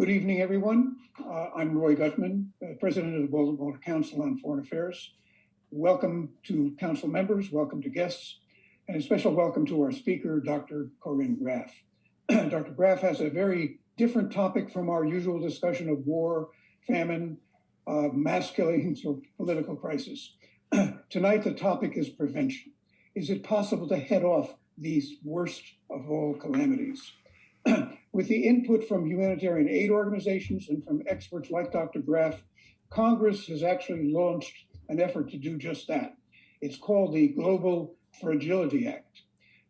Good evening, everyone. I'm Roy Gutman, President of the Baltimore Council on Foreign Affairs. Welcome to council members, welcome to guests, and a special welcome to our speaker, Dr. Corinne Graff. Dr. Graff has a very different topic from our usual discussion of war, famine, mass killings, or political crisis. Tonight, the topic is prevention. Is it possible to head off these worst of all calamities? With the input from humanitarian aid organizations and from experts like Dr. Graff, Congress has actually launched an effort to do just that. It's called the Global Fragility Act.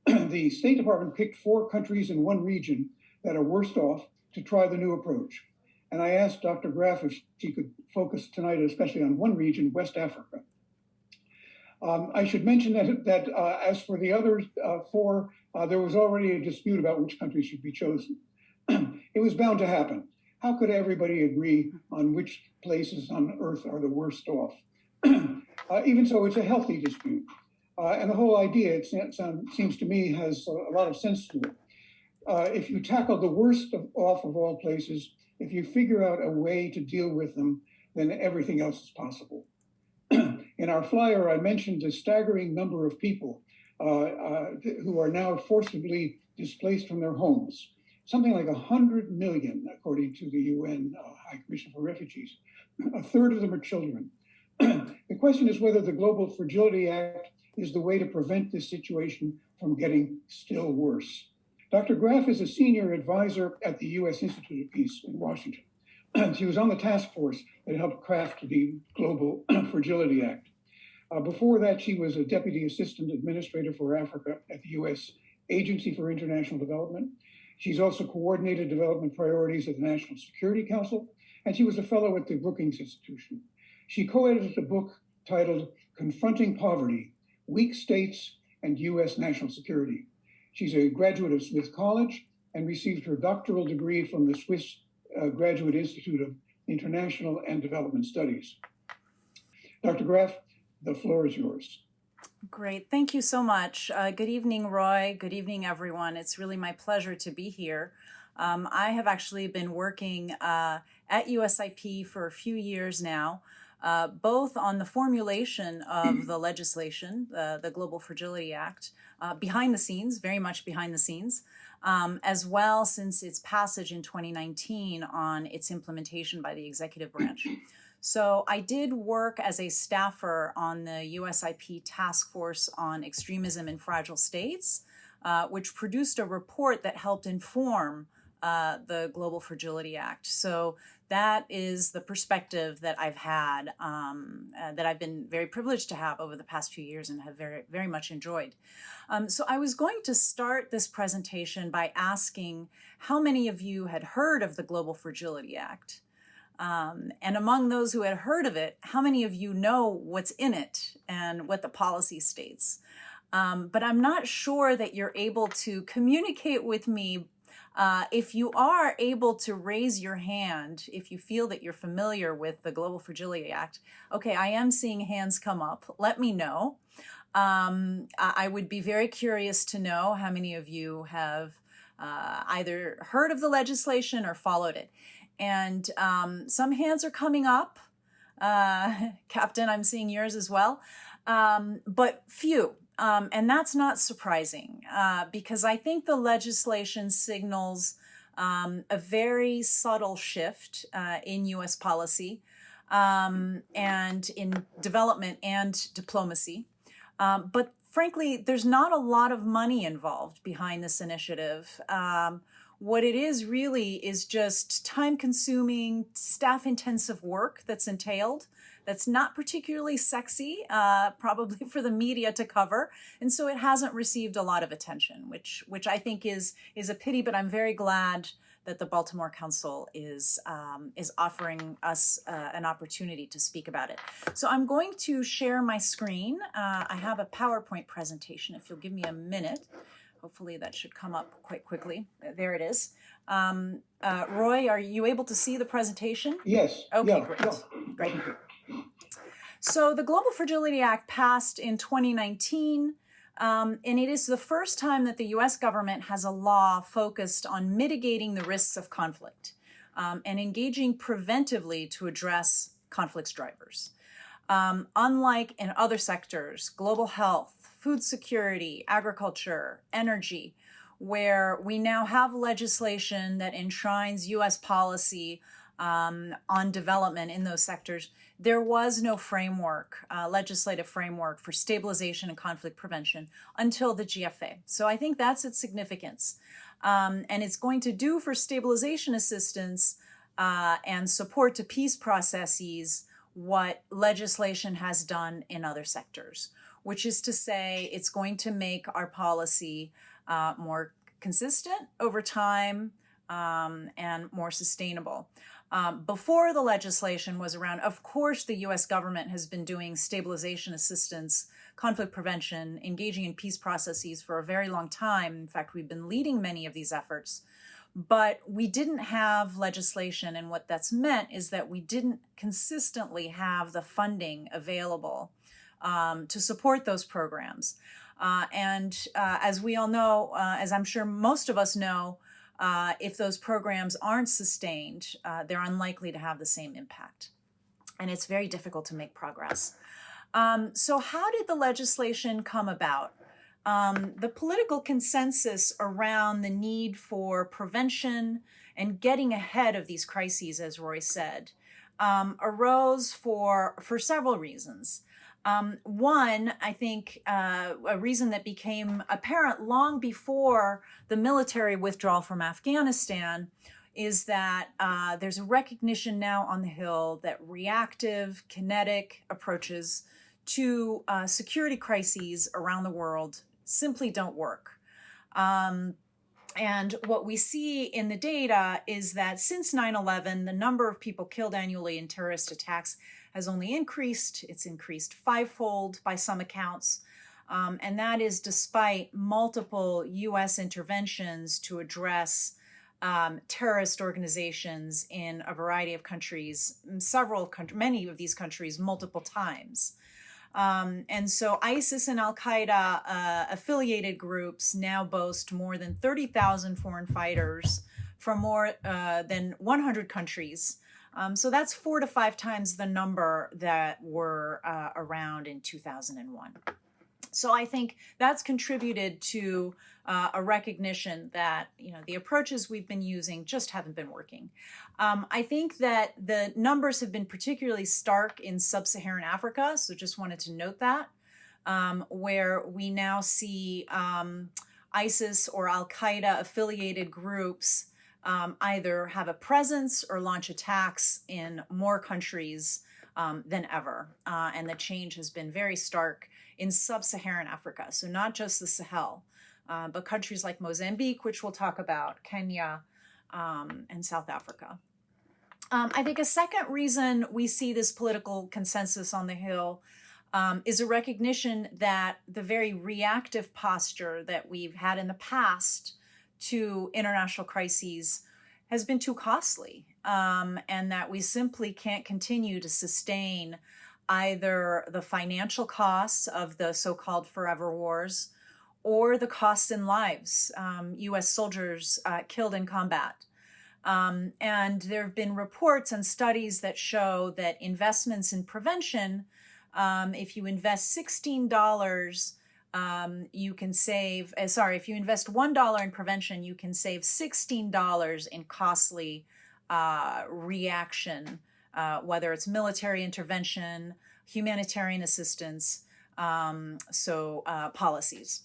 The State Department picked 4 countries in one region that are worst off to try the new approach. And I asked Dr. Graff if she could focus tonight especially on one region, West Africa. I should mention that as for the other 4, there was already a dispute about which country should be chosen. It was bound to happen. How could everybody agree on which places on Earth are the worst off? Even so, it's a healthy dispute. And the whole idea, it seems to me, has a lot of sense to it. If you tackle the worst off of all places, if you figure out a way to deal with them, then everything else is possible. In our flyer, I mentioned a staggering number of people who are now forcibly displaced from their homes. Something like 100 million, according to the UN High Commission for Refugees. A third of them are children. The question is whether the Global Fragility Act is the way to prevent this situation from getting still worse. Dr. Graff is a senior advisor at the U.S. Institute of Peace in Washington. She was on the task force that helped craft the Global Fragility Act. Before that, she was a deputy assistant administrator for Africa at the U.S. Agency for International Development. She's also coordinated development priorities at the National Security Council, and she was a fellow at the Brookings Institution. She co-edited a book titled Confronting Poverty, Weak States and U.S. National Security. She's a graduate of Smith College and received her doctoral degree from the Swiss Graduate Institute of International and Development Studies. Dr. Graff, the floor is yours. Great. Thank you so much. Good evening, Roy. Good evening, everyone. It's really my pleasure to be here. I have actually been working at USIP for a few years now, both on the formulation of the legislation, the Global Fragility Act, behind the scenes, very much behind the scenes, as well since its passage in 2019 on its implementation by the executive branch. So I did work as a staffer on the USIP Task Force on Extremism in Fragile States, which produced a report that helped inform the Global Fragility Act. So that is the perspective that I've had, that I've been very privileged to have over the past few years and have very, very much enjoyed. So I was going to start this presentation by asking how many of you had heard of the Global Fragility Act? And among those who had heard of it, how many of you know what's in it and what the policy states? But I'm not sure that you're able to communicate with me. If you are able to raise your hand, if you feel that you're familiar with the Global Fragility Act, okay, I am seeing hands come up. Let me know. I would be very curious to know how many of you have either heard of the legislation or followed it. And some hands are coming up. Captain, I'm seeing yours as well, but few. And that's not surprising because I think the legislation signals a very subtle shift in U.S. policy and in development and diplomacy. But frankly, there's not a lot of money involved behind this initiative. What it is really is just time-consuming, staff-intensive work that's entailed, that's not particularly sexy, probably for the media to cover, and so it hasn't received a lot of attention, which I think is a pity. But I'm very glad that the Baltimore Council is offering us an opportunity to speak about it. So I'm going to share my screen. I have a PowerPoint presentation. If you'll give me a minute. Hopefully that should come up quite quickly. There it is. Roy, are you able to see the presentation? Yes. Okay, yeah, great. yeah. Great. So the Global Fragility Act passed in 2019, and it is the first time that the U.S. government has a law focused on mitigating the risks of conflict. and engaging preventively to address conflicts drivers. Unlike in other sectors, global health, food security, agriculture, energy, where we now have legislation that enshrines U.S. policy on development in those sectors, there was no framework, legislative framework for stabilization and conflict prevention until the GFA. So I think that's its significance. And it's going to do for stabilization assistance and support to peace processes what legislation has done in other sectors, which is to say it's going to make our policy more consistent over time and more sustainable. Before the legislation was around, of course, the U.S. government has been doing stabilization assistance, conflict prevention, engaging in peace processes for a very long time. In fact, we've been leading many of these efforts. But we didn't have legislation, and what that's meant is that we didn't consistently have the funding available to support those programs. As we all know, as I'm sure most of us know, if those programs aren't sustained, they're unlikely to have the same impact. And it's very difficult to make progress. So how did the legislation come about? The political consensus around the need for prevention and getting ahead of these crises, as Roy said, arose for several reasons. One, I think, a reason that became apparent long before the military withdrawal from Afghanistan is that there's a recognition now on the Hill that reactive, kinetic approaches to security crises around the world simply don't work. And what we see in the data is that since 9/11, the number of people killed annually in terrorist attacks has only increased. It's increased fivefold by some accounts. And that is despite multiple U.S. interventions to address terrorist organizations in a variety of countries, many of these countries, multiple times. And so ISIS and Al-Qaeda affiliated groups now boast more than 30,000 foreign fighters from more than 100 countries. So that's 4 to 5 times the number that were around in 2001. So I think that's contributed to a recognition that the approaches we've been using just haven't been working. I think that the numbers have been particularly stark in sub-Saharan Africa, so just wanted to note that, where we now see ISIS or Al-Qaeda affiliated groups either have a presence or launch attacks in more countries than ever. And the change has been very stark in sub-Saharan Africa. So not just the Sahel, but countries like Mozambique, which we'll talk about, Kenya, and South Africa. I think a second reason we see this political consensus on the Hill is a recognition that the very reactive posture that we've had in the past to international crises has been too costly, and that we simply can't continue to sustain either the financial costs of the so-called forever wars or the costs in lives, U.S. soldiers killed in combat. And there have been reports and studies that show that investments in prevention, if you invest $16, you can save, if you invest $1 in prevention, you can save $16 in costly reaction, whether it's military intervention, humanitarian assistance, policies.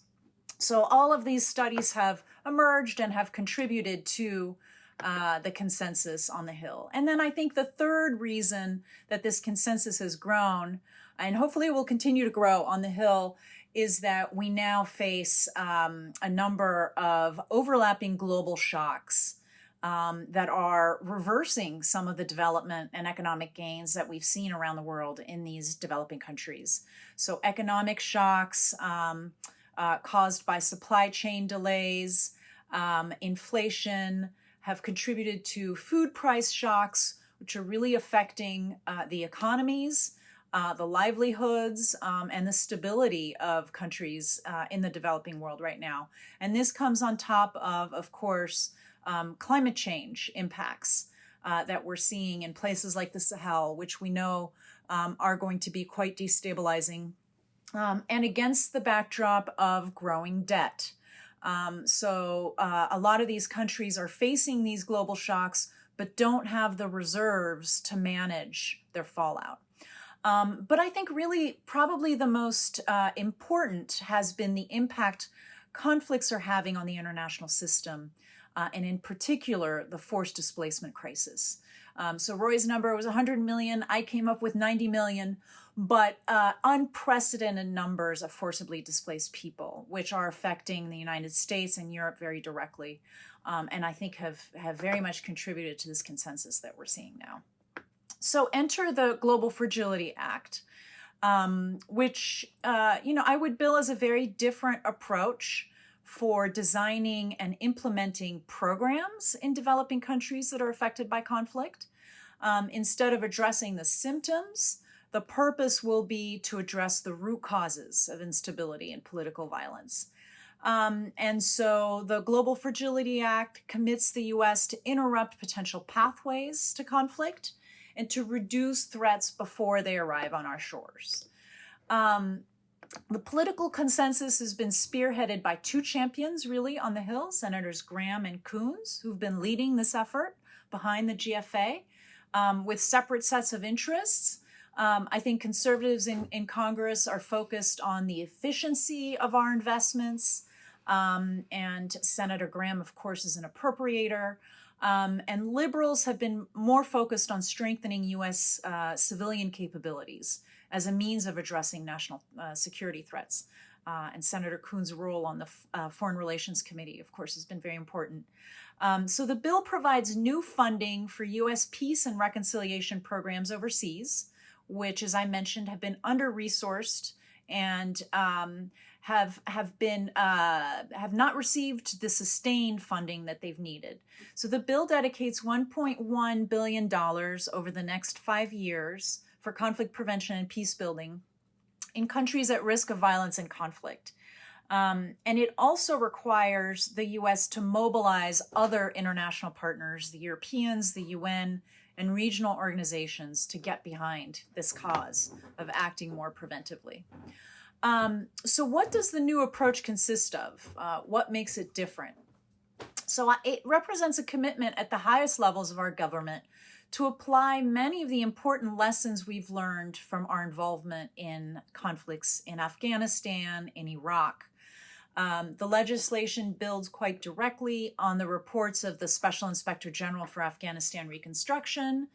So all of these studies have emerged and have contributed to the consensus on the Hill. And then I think the third reason that this consensus has grown, and hopefully will continue to grow on the Hill, is that we now face a number of overlapping global shocks that are reversing some of the development and economic gains that we've seen around the world in these developing countries. So economic shocks caused by supply chain delays, inflation, have contributed to food price shocks, which are really affecting the economies, the livelihoods, and the stability of countries in the developing world right now. And this comes on top of course, climate change impacts. that we're seeing in places like the Sahel, which we know are going to be quite destabilizing, and against the backdrop of growing debt. So a lot of these countries are facing these global shocks, but don't have the reserves to manage their fallout. But I think really probably the most important has been the impact conflicts are having on the international system, and in particular, the forced displacement crisis. So Roy's number was 100 million. I came up with 90 million, but unprecedented numbers of forcibly displaced people, which are affecting the United States and Europe very directly, and I think have very much contributed to this consensus that we're seeing now. So enter the Global Fragility Act, which I would bill as a very different approach for designing and implementing programs in developing countries that are affected by conflict. Instead of addressing the symptoms, the purpose will be to address the root causes of instability and political violence. And so the Global Fragility Act commits the U.S. to interrupt potential pathways to conflict and to reduce threats before they arrive on our shores. The political consensus has been spearheaded by two champions, really, on the Hill, Senators Graham and Coons, who've been leading this effort behind the GFA with separate sets of interests. I think conservatives in Congress are focused on the efficiency of our investments, and Senator Graham, of course, is an appropriator. And liberals have been more focused on strengthening U.S. Civilian capabilities as a means of addressing national security threats. And Senator Coons' role on the Foreign Relations Committee, of course, has been very important. So the bill provides new funding for U.S. peace and reconciliation programs overseas, which, as I mentioned, have been under-resourced and have not received the sustained funding that they've needed. So the bill dedicates $1.1 billion over the next 5 years for conflict prevention and peace building in countries at risk of violence and conflict. And it also requires the U.S. to mobilize other international partners, the Europeans, the UN, and regional organizations to get behind this cause of acting more preventively. So what does the new approach consist of? What makes it different? So it represents a commitment at the highest levels of our government to apply many of the important lessons we've learned from our involvement in conflicts in Afghanistan, in Iraq. The legislation builds quite directly on the reports of the Special Inspector General for Afghanistan Reconstruction,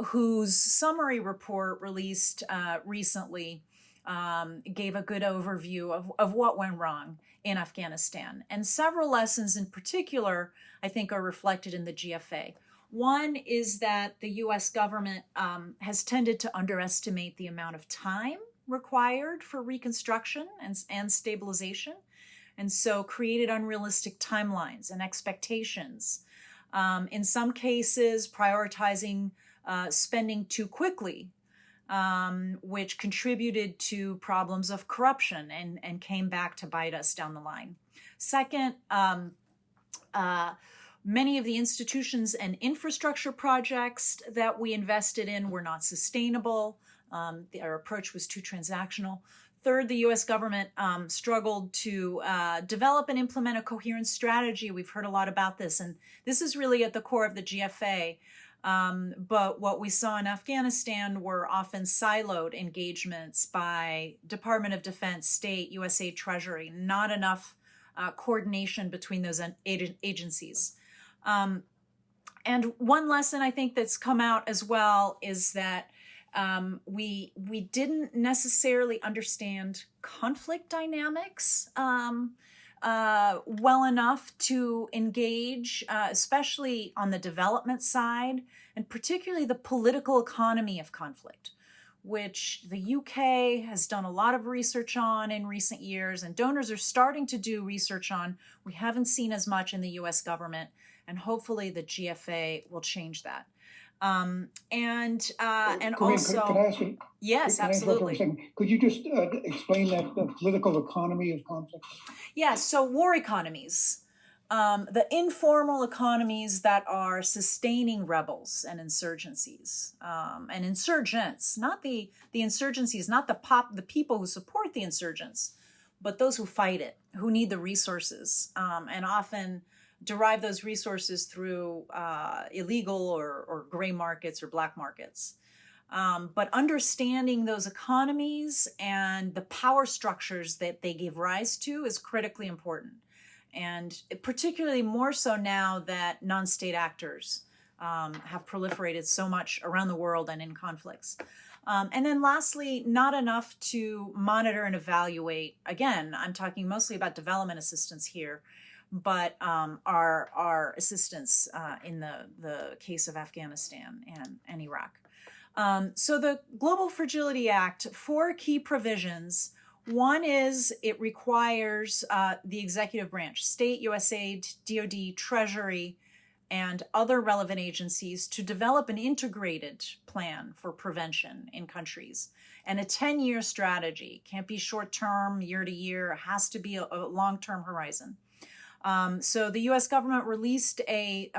whose summary report released recently gave a good overview of what went wrong in Afghanistan. And several lessons in particular, I think, are reflected in the GFA. One is that the U.S. government has tended to underestimate the amount of time required for reconstruction and stabilization, and so created unrealistic timelines and expectations. In some cases, prioritizing spending too quickly, which contributed to problems of corruption and came back to bite us down the line. Second, many of the institutions and infrastructure projects that we invested in were not sustainable. Our approach was too transactional. Third, the U.S. government struggled to develop and implement a coherent strategy. We've heard a lot about this, and this is really at the core of the GFA. But what we saw in Afghanistan were often siloed engagements by Department of Defense, State, USA Treasury, not enough coordination between those agencies. And one lesson I think that's come out as well is that we didn't necessarily understand conflict dynamics well enough to engage, especially on the development side, and particularly the political economy of conflict, which the UK has done a lot of research on in recent years, and donors are starting to do research on. We haven't seen as much in the US government, and hopefully the GFA will change that. And Corinne, also, could I ask you? yes, absolutely. Could you just explain that the political economy of conflict? Yes, so war economies. the informal economies that are sustaining rebels and insurgencies and insurgents, not the insurgencies, not the people who support the insurgents, but those who fight it, who need the resources, and often derive those resources through illegal or gray markets or black markets. But understanding those economies and the power structures that they give rise to is critically important. And particularly more so now that non-state actors have proliferated so much around the world and in conflicts. And then lastly, not enough to monitor and evaluate. Again, I'm talking mostly about development assistance here, but our assistance in the case of Afghanistan and Iraq. So the Global Fragility Act, 4 key provisions. One is it requires the executive branch, state, USAID, DoD, Treasury, and other relevant agencies to develop an integrated plan for prevention in countries and a 10-year strategy. Can't be short-term, year to year. It has to be a long-term horizon. So the U.S. government released a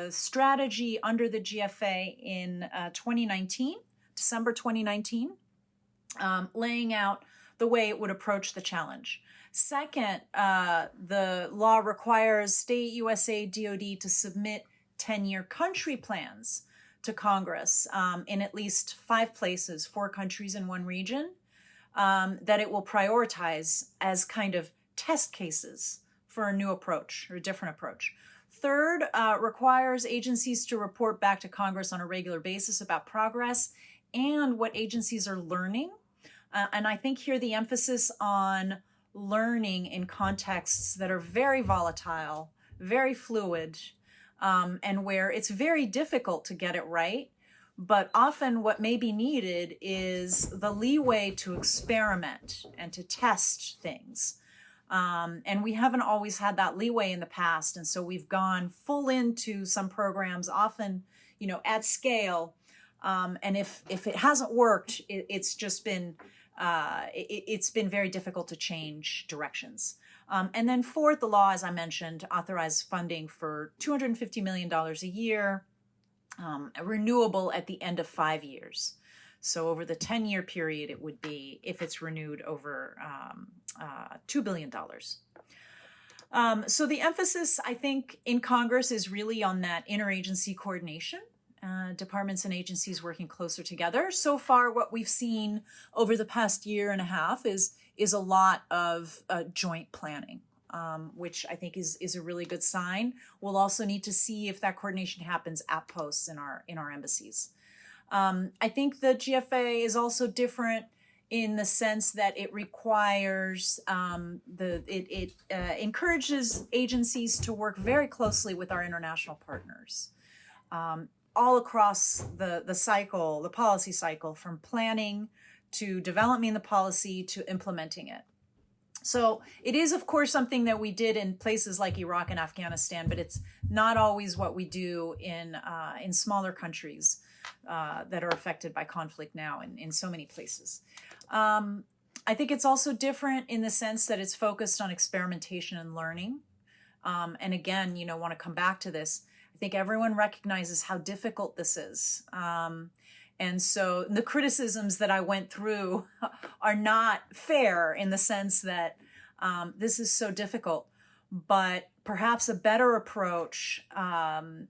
strategy under the GFA in 2019, December 2019, laying out the way it would approach the challenge. Second, the law requires state, USAID, DoD to submit 10-year country plans to Congress in at least 5 places, 4 countries in 1 region, that it will prioritize as kind of test cases for a new approach or a different approach. Third, requires agencies to report back to Congress on a regular basis about progress and what agencies are learning. And I think here the emphasis on learning in contexts that are very volatile, very fluid, and where it's very difficult to get it right. But often what may be needed is the leeway to experiment and to test things. And we haven't always had that leeway in the past. And so we've gone full into some programs, often, at scale. And if it hasn't worked, it's just been, it's been very difficult to change directions. And then fourth, the law, as I mentioned, authorized funding for $250 million a year, renewable at the end of 5 years. So over the 10-year period, it would be, if it's renewed, over $2 billion. So the emphasis, I think, in Congress is really on that interagency coordination, departments and agencies working closer together. So far, what we've seen over the past year and a half is a lot of joint planning, which I think is a really good sign. We'll also need to see if that coordination happens at posts in our embassies. I think the GFA is also different in the sense that it requires, it encourages agencies to work very closely with our international partners, all across the cycle, the policy cycle, from planning to developing the policy to implementing it. So it is, of course, something that we did in places like Iraq and Afghanistan, but it's not always what we do in smaller countries that are affected by conflict now in so many places. I think it's also different in the sense that it's focused on experimentation and learning. And again, want to come back to this. I think everyone recognizes how difficult this is. And so the criticisms that I went through are not fair in the sense that this is so difficult. But perhaps a better approach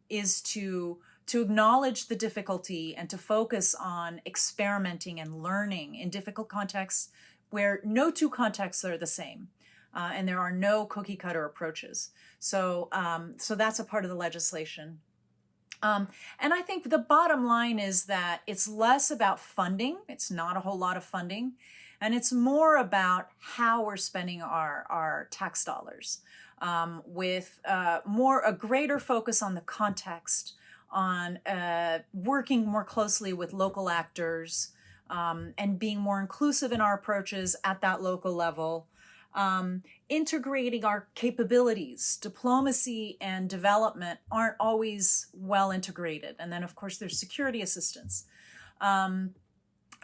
is to acknowledge the difficulty and to focus on experimenting and learning in difficult contexts where no 2 contexts are the same. And there are no cookie cutter approaches. So that's a part of the legislation. And I think the bottom line is that it's less about funding. It's not a whole lot of funding. And it's more about how we're spending our tax dollars, with a greater focus on the context, on working more closely with local actors, and being more inclusive in our approaches at that local level. Integrating our capabilities. Diplomacy and development aren't always well integrated. And then, of course, there's security assistance. And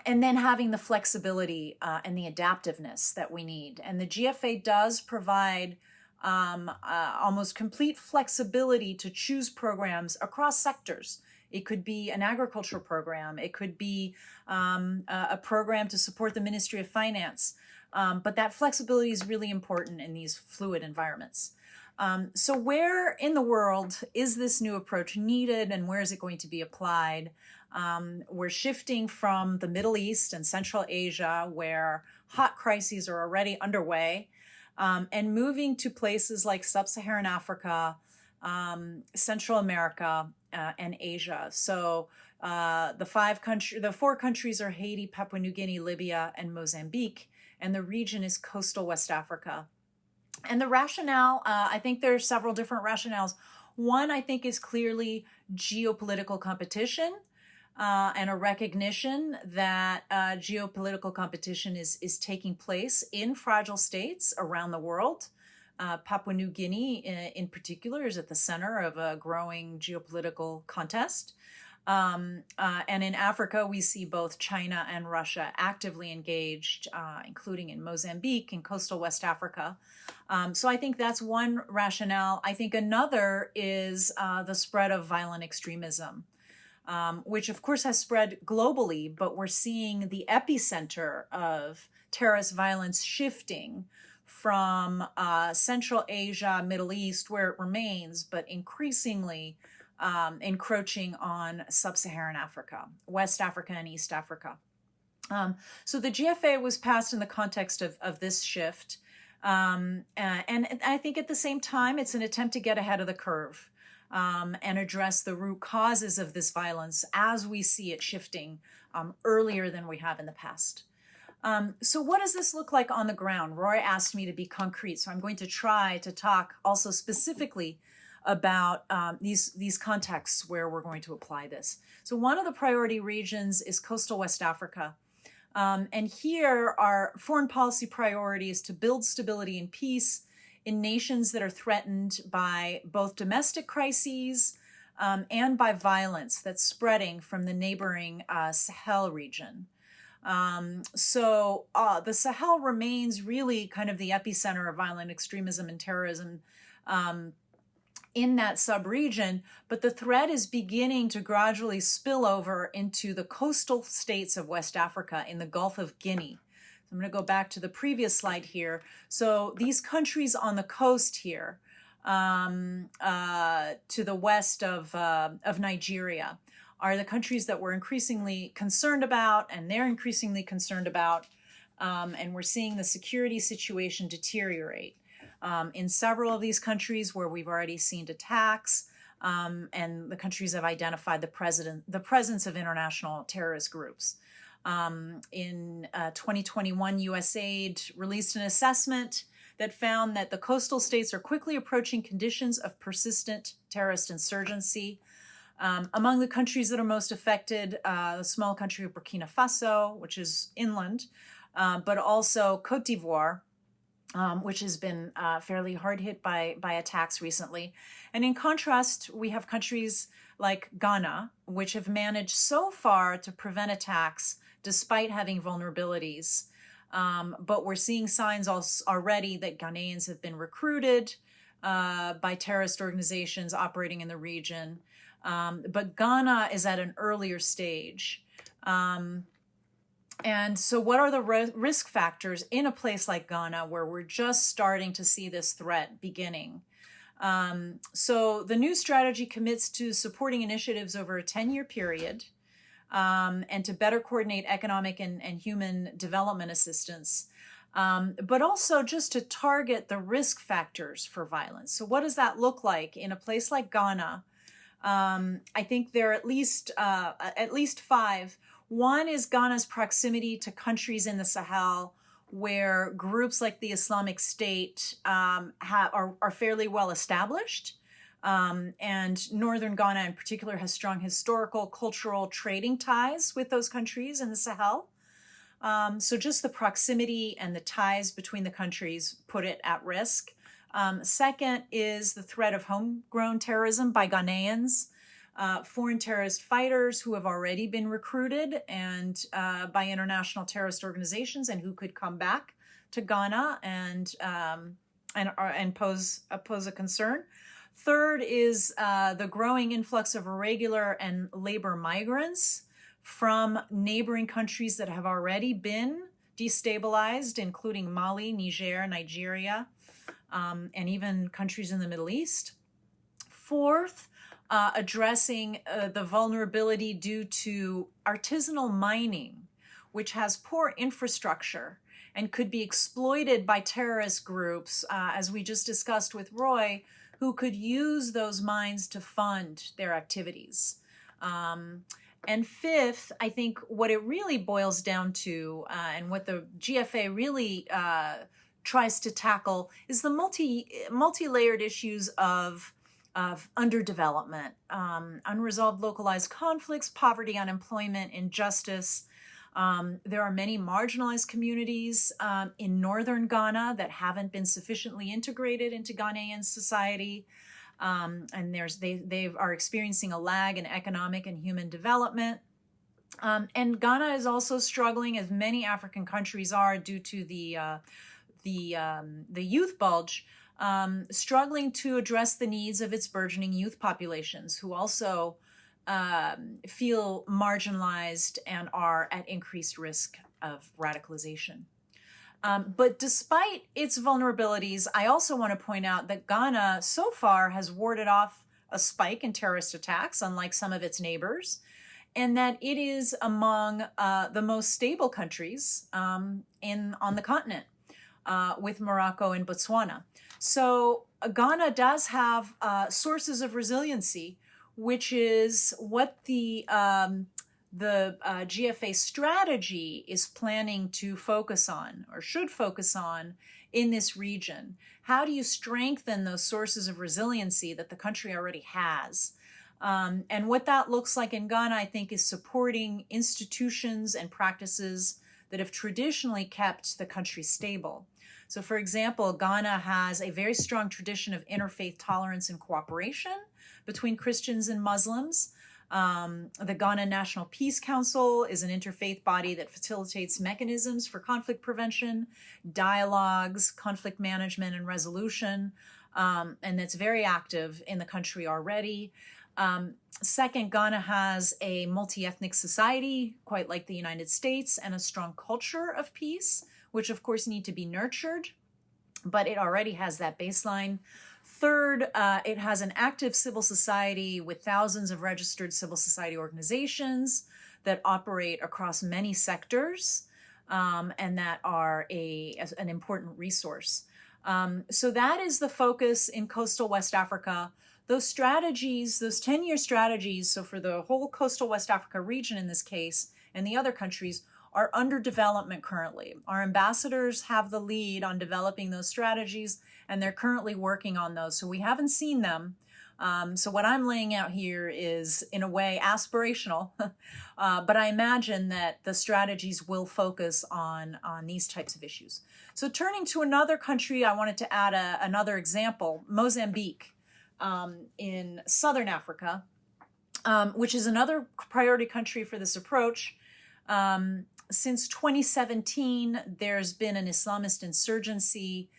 then having the flexibility and the adaptiveness that we need. And the GFA does provide almost complete flexibility to choose programs across sectors. It could be an agricultural program. It could be a program to support the Ministry of Finance. But that flexibility is really important in these fluid environments. So where in the world is this new approach needed, and where is it going to be applied? We're shifting from the Middle East and Central Asia, where hot crises are already underway, and moving to places like Sub-Saharan Africa, Central America, and Asia. So the four countries are Haiti, Papua New Guinea, Libya, and Mozambique, and the region is coastal West Africa. And the rationale, I think there are several different rationales. One, I think, is clearly geopolitical competition, and a recognition that geopolitical competition is taking place in fragile states around the world. Papua New Guinea, in particular, is at the center of a growing geopolitical contest. And in Africa, we see both China and Russia actively engaged, including in Mozambique and coastal West Africa. So I think that's one rationale. I think another is the spread of violent extremism, which of course has spread globally, but we're seeing the epicenter of terrorist violence shifting from Central Asia, Middle East, where it remains, but increasingly encroaching on Sub-Saharan Africa, West Africa, and East Africa. So the GFA was passed in the context of this shift. And I think at the same time, it's an attempt to get ahead of the curve and address the root causes of this violence as we see it shifting earlier than we have in the past. So what does this look like on the ground? Roy asked me to be concrete, so I'm going to try to talk also specifically about these contexts where we're going to apply this. So one of the priority regions is coastal West Africa. And here our foreign policy priority is to build stability and peace in nations that are threatened by both domestic crises and by violence that's spreading from the neighboring Sahel region. So the Sahel remains really kind of the epicenter of violent extremism and terrorism in that sub-region, but the threat is beginning to gradually spill over into the coastal states of West Africa in the Gulf of Guinea. So I'm going to go back to the previous slide here. So these countries on the coast here, to the west of Nigeria, are the countries that we're increasingly concerned about, and they're increasingly concerned about, and we're seeing the security situation deteriorate. In several of these countries where we've already seen attacks, and the countries have identified the presence of international terrorist groups. In 2021, USAID released an assessment that found that the coastal states are quickly approaching conditions of persistent terrorist insurgency. Among the countries that are most affected, the small country of Burkina Faso, which is inland, but also Cote d'Ivoire, which has been fairly hard hit by attacks recently. And in contrast, we have countries like Ghana, which have managed so far to prevent attacks despite having vulnerabilities. But we're seeing signs already that Ghanaians have been recruited by terrorist organizations operating in the region. But Ghana is at an earlier stage. And so what are the risk factors in a place like Ghana where we're just starting to see this threat beginning? So the new strategy commits to supporting initiatives over a 10-year period and to better coordinate economic and human development assistance, but also just to target the risk factors for violence. So what does that look like in a place like Ghana? I think there are at least 5. One is Ghana's proximity to countries in the Sahel where groups like the Islamic State are fairly well established. And northern Ghana in particular has strong historical, cultural, trading ties with those countries in the Sahel. So just the proximity and the ties between the countries put it at risk. Second is the threat of homegrown terrorism by Ghanaians. Foreign terrorist fighters who have already been recruited and by international terrorist organizations and who could come back to Ghana and and pose a concern. Third is the growing influx of irregular and labor migrants from neighboring countries that have already been destabilized, including Mali, Niger, Nigeria, and even countries in the Middle East. Fourth, addressing the vulnerability due to artisanal mining, which has poor infrastructure and could be exploited by terrorist groups, as we just discussed with Roy, who could use those mines to fund their activities. And fifth, I think what it really boils down to, and what the GFA really tries to tackle, is the multi-layered issues of underdevelopment, unresolved localized conflicts, poverty, unemployment, injustice. There are many marginalized communities in northern Ghana that haven't been sufficiently integrated into Ghanaian society. And they are experiencing a lag in economic and human development. And Ghana is also struggling, as many African countries are, due to the youth bulge, struggling to address the needs of its burgeoning youth populations, who also feel marginalized and are at increased risk of radicalization. But despite its vulnerabilities, I also want to point out that Ghana so far has warded off a spike in terrorist attacks, unlike some of its neighbors, and that it is among the most stable countries on the continent, with Morocco and Botswana. So Ghana does have sources of resiliency, which is what the GFA strategy is planning to focus on, or should focus on, in this region. How do you strengthen those sources of resiliency that the country already has? And what that looks like in Ghana, I think, is supporting institutions and practices that have traditionally kept the country stable. So, for example, Ghana has a very strong tradition of interfaith tolerance and cooperation between Christians and Muslims. The Ghana National Peace Council is an interfaith body that facilitates mechanisms for conflict prevention, dialogues, conflict management, and resolution, and that's very active in the country already. Second, Ghana has a multi-ethnic society, quite like the United States, and a strong culture of peace, which of course need to be nurtured, but it already has that baseline. Third, it has an active civil society with thousands of registered civil society organizations that operate across many sectors, and that are an important resource. So that is the focus in coastal West Africa. Those strategies, those 10-year strategies, so for the whole coastal West Africa region in this case, and the other countries, are under development currently. Our ambassadors have the lead on developing those strategies, and they're currently working on those. So we haven't seen them. So what I'm laying out here is, in a way, aspirational, but I imagine that the strategies will focus on these types of issues. So turning to another country, I wanted to add another example, Mozambique, in southern Africa, which is another priority country for this approach. Since 2017, there's been an Islamist insurgency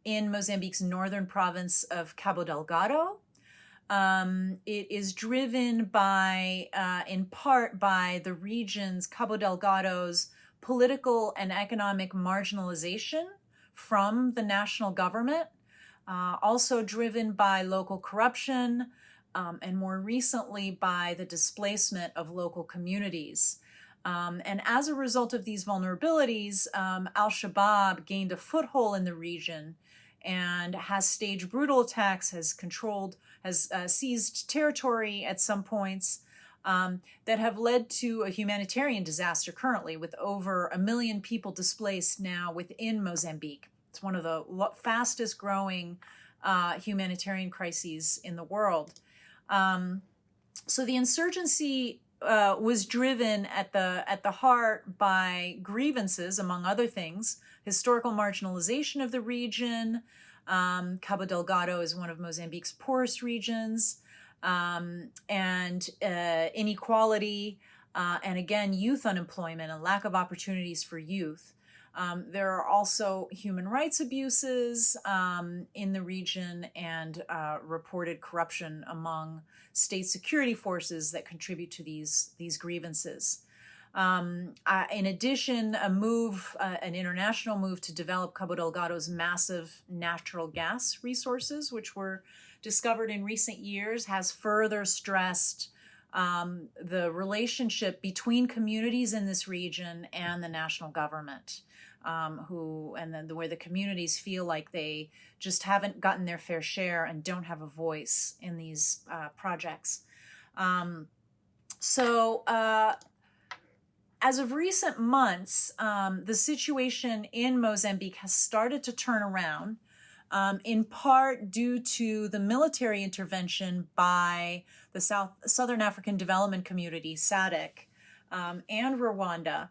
in Mozambique's northern province of Cabo Delgado. It is driven in part by the region's, Cabo Delgado's, political and economic marginalization from the national government, also driven by local corruption, and more recently by the displacement of local communities. And as a result of these vulnerabilities, al-Shabaab gained a foothold in the region and has staged brutal attacks, has seized territory at some points, that have led to a humanitarian disaster currently, with over 1 million people displaced now within Mozambique. It's one of the fastest growing humanitarian crises in the world. So the insurgency was driven at the heart by grievances, among other things, historical marginalization of the region. Cabo Delgado is one of Mozambique's poorest regions, and inequality, and again, youth unemployment and lack of opportunities for youth. There are also human rights abuses in the region and reported corruption among state security forces that contribute to these grievances. In addition, an international move to develop Cabo Delgado's massive natural gas resources, which were discovered in recent years, has further stressed the relationship between communities in this region and the national government, where the communities feel like they just haven't gotten their fair share and don't have a voice in these projects. As of recent months, the situation in Mozambique has started to turn around, in part due to the military intervention by the Southern African Development Community, SADC, and Rwanda,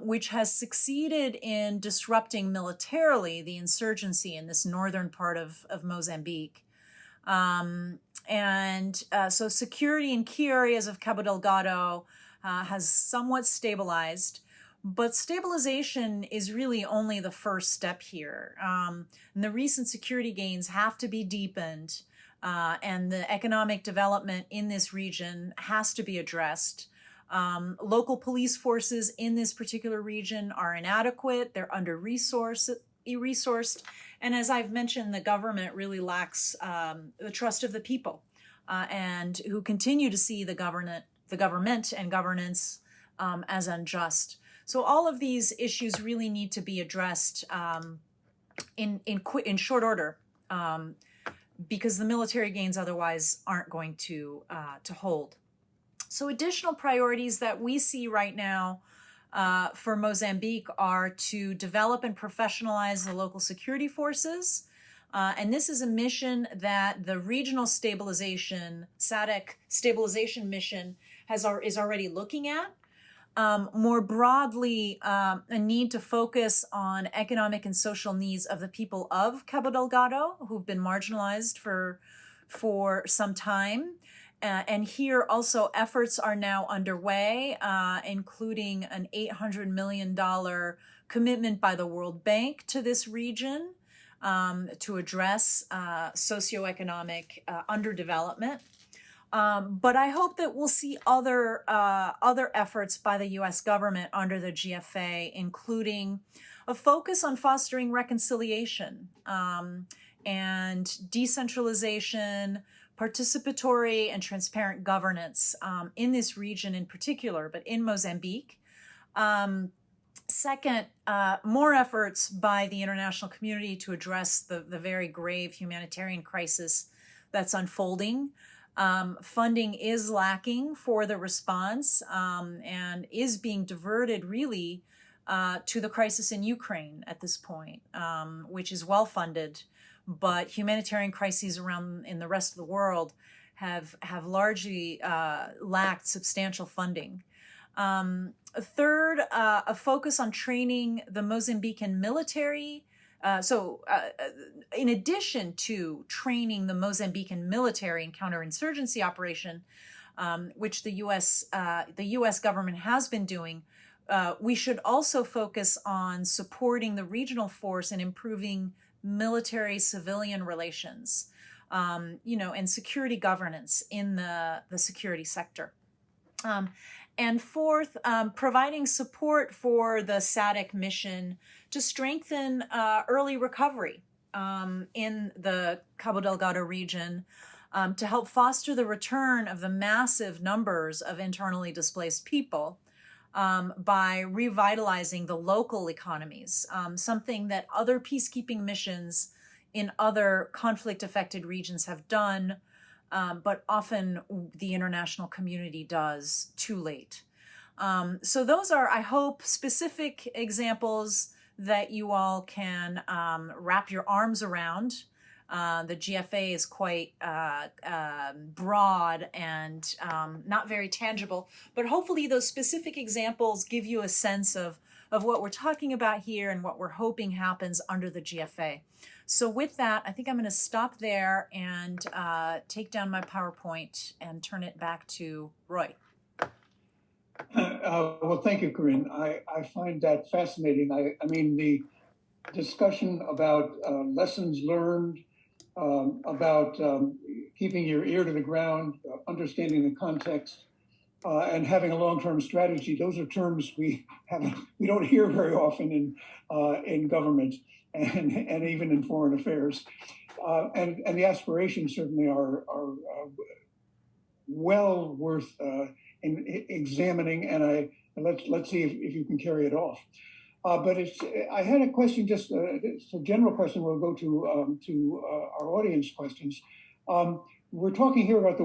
which has succeeded in disrupting militarily the insurgency in this northern part of Mozambique. So security in key areas of Cabo Delgado has somewhat stabilized, but stabilization is really only the first step here. And the recent security gains have to be deepened, and the economic development in this region has to be addressed. Local police forces in this particular region are inadequate, they're under-resourced, and as I've mentioned, the government really lacks the trust of the people, and who continue to see the government and governance as unjust. So all of these issues really need to be addressed in short order, because the military gains otherwise aren't going to hold. So additional priorities that we see right now for Mozambique are to develop and professionalize the local security forces. And this is a mission that the regional stabilization, SADC stabilization mission is already looking at. More broadly, a need to focus on economic and social needs of the people of Cabo Delgado, who've been marginalized for some time. And here also efforts are now underway, including an $800 million commitment by the World Bank to this region to address socioeconomic underdevelopment. But I hope that we'll see other efforts by the U.S. government under the GFA, including a focus on fostering reconciliation and decentralization, participatory and transparent governance in this region in particular, but in Mozambique. Second, more efforts by the international community to address the very grave humanitarian crisis that's unfolding. Funding is lacking for the response and is being diverted really to the crisis in Ukraine at this point, which is well funded, but humanitarian crises around in the rest of the world have largely lacked substantial funding. Third, a focus on training the Mozambican military. In addition to training the Mozambican military in counterinsurgency operation, which the U.S. government has been doing, we should also focus on supporting the regional force and improving military-civilian relations, and security governance in the security sector. And fourth, providing support for the SADC mission to strengthen early recovery in the Cabo Delgado region, to help foster the return of the massive numbers of internally displaced people by revitalizing the local economies, something that other peacekeeping missions in other conflict-affected regions have done, but often the international community does too late. So those are, I hope, specific examples that you all can wrap your arms around. The GFA is quite broad and not very tangible, but hopefully those specific examples give you a sense of what we're talking about here and what we're hoping happens under the GFA. So with that, I think I'm going to stop there and take down my PowerPoint and turn it back to Roy. Well, thank you, Corinne. I find that fascinating. I mean, the discussion about lessons learned, about keeping your ear to the ground, understanding the context, and having a long-term strategy. Those are terms we don't hear very often in government and even in foreign affairs. And the aspirations certainly are well worth examining. And let's see if you can carry it off. But I had a question, just it's a general question. We'll go to our audience questions. We're talking here about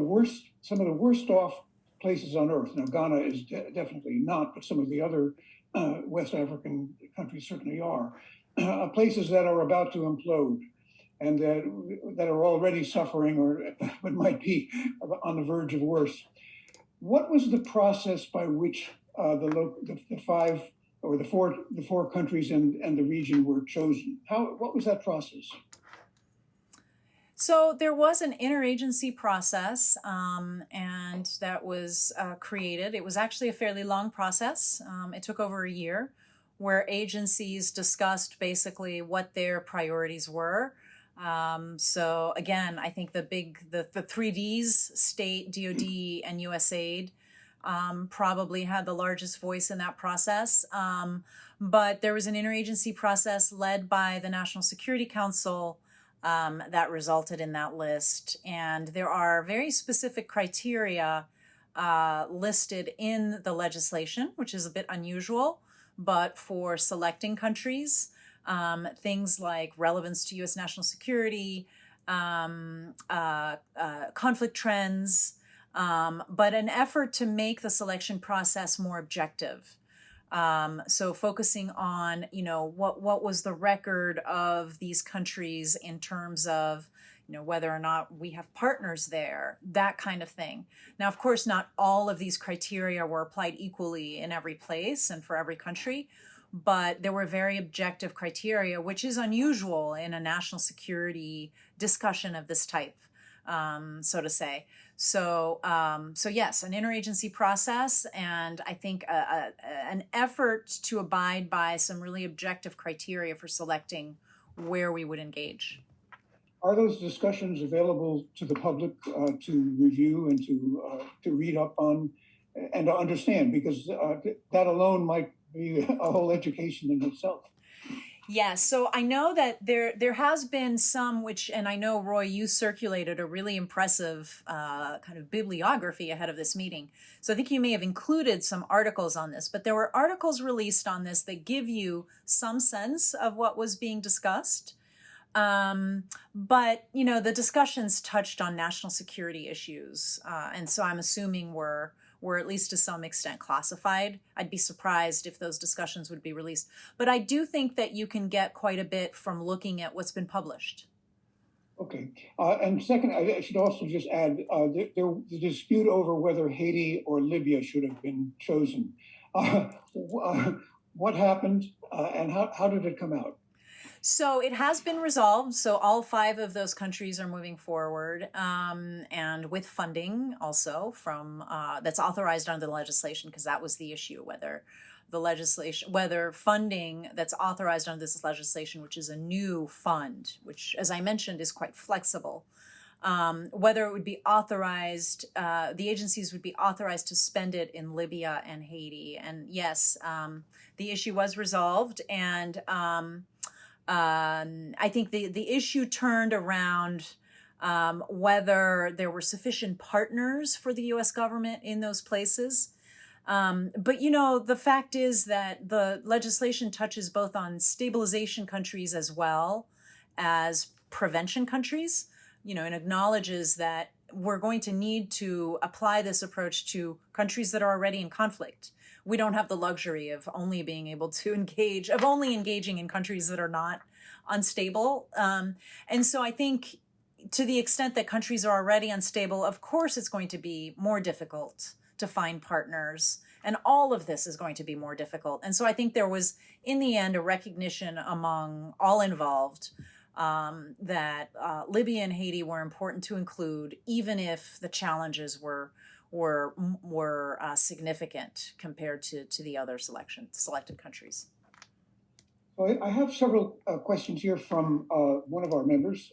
some of the worst off places on earth. Now, Ghana is definitely not, but some of the other West African countries certainly are. Places that are about to implode and that are already suffering or but might be on the verge of worse. What was the process by which the five or the four countries and the region were chosen? What was that process? So there was an interagency process, and that was created. It was actually a fairly long process. It took over a year, where agencies discussed basically what their priorities were. So again, I think the three Ds, state, DoD, and USAID, probably had the largest voice in that process. But there was an interagency process led by the National Security Council that resulted in that list. And there are very specific criteria listed in the legislation, which is a bit unusual, but for selecting countries, things like relevance to U.S. national security, conflict trends, but an effort to make the selection process more objective. So focusing on, what was the record of these countries in terms of, whether or not we have partners there, that kind of thing. Now, of course, not all of these criteria were applied equally in every place and for every country, but there were very objective criteria, which is unusual in a national security discussion of this type, so to say. So yes, an interagency process, and I think an effort to abide by some really objective criteria for selecting where we would engage. Are those discussions available to the public to review and to read up on and to understand? Because that alone might be a whole education in itself. Yeah, so I know that there has been some, and I know, Roy, you circulated a really impressive kind of bibliography ahead of this meeting. So I think you may have included some articles on this, but there were articles released on this that give you some sense of what was being discussed. But, the discussions touched on national security issues, and so I'm assuming were at least to some extent classified. I'd be surprised if those discussions would be released. But I do think that you can get quite a bit from looking at what's been published. Okay. And second, I should also just add the dispute over whether Haiti or Libya should have been chosen. What happened and how did it come out? So it has been resolved. So all five of those countries are moving forward, and with funding also from that's authorized under the legislation, because that was the issue, whether funding that's authorized under this legislation, which is a new fund, which, as I mentioned, is quite flexible, whether it would be authorized, the agencies would be authorized to spend it in Libya and Haiti. And yes, the issue was resolved, and I think the issue turned around whether there were sufficient partners for the U.S. government in those places. But, the fact is that the legislation touches both on stabilization countries as well as prevention countries, and acknowledges that we're going to need to apply this approach to countries that are already in conflict. We don't have the luxury of only being able to engaging in countries that are not unstable. And so I think to the extent that countries are already unstable, of course, it's going to be more difficult to find partners. And all of this is going to be more difficult. And so I think there was, in the end, a recognition among all involved that Libya and Haiti were important to include, even if the challenges were were significant compared to the other selected countries. Well, I have several questions here from one of our members,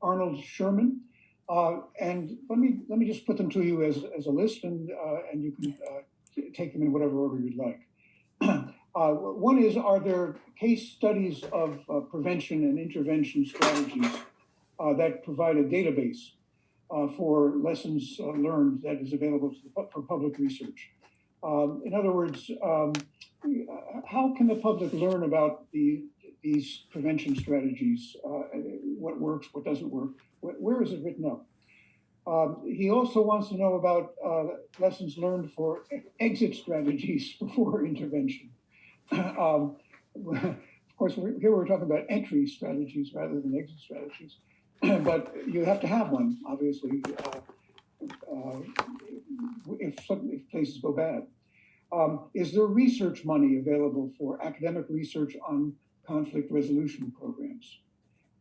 Arnold Sherman, and let me just put them to you as a list, and you can take them in whatever order you'd like. One is, are there case studies of prevention and intervention strategies that provide a database for lessons learned that is available for public research? In other words, how can the public learn about these prevention strategies? What works, what doesn't work? Where is it written up? He also wants to know about lessons learned for exit strategies before intervention. Of course, here we're talking about entry strategies rather than exit strategies, but you have to have one, obviously, if places go bad. Is there research money available for academic research on conflict resolution programs?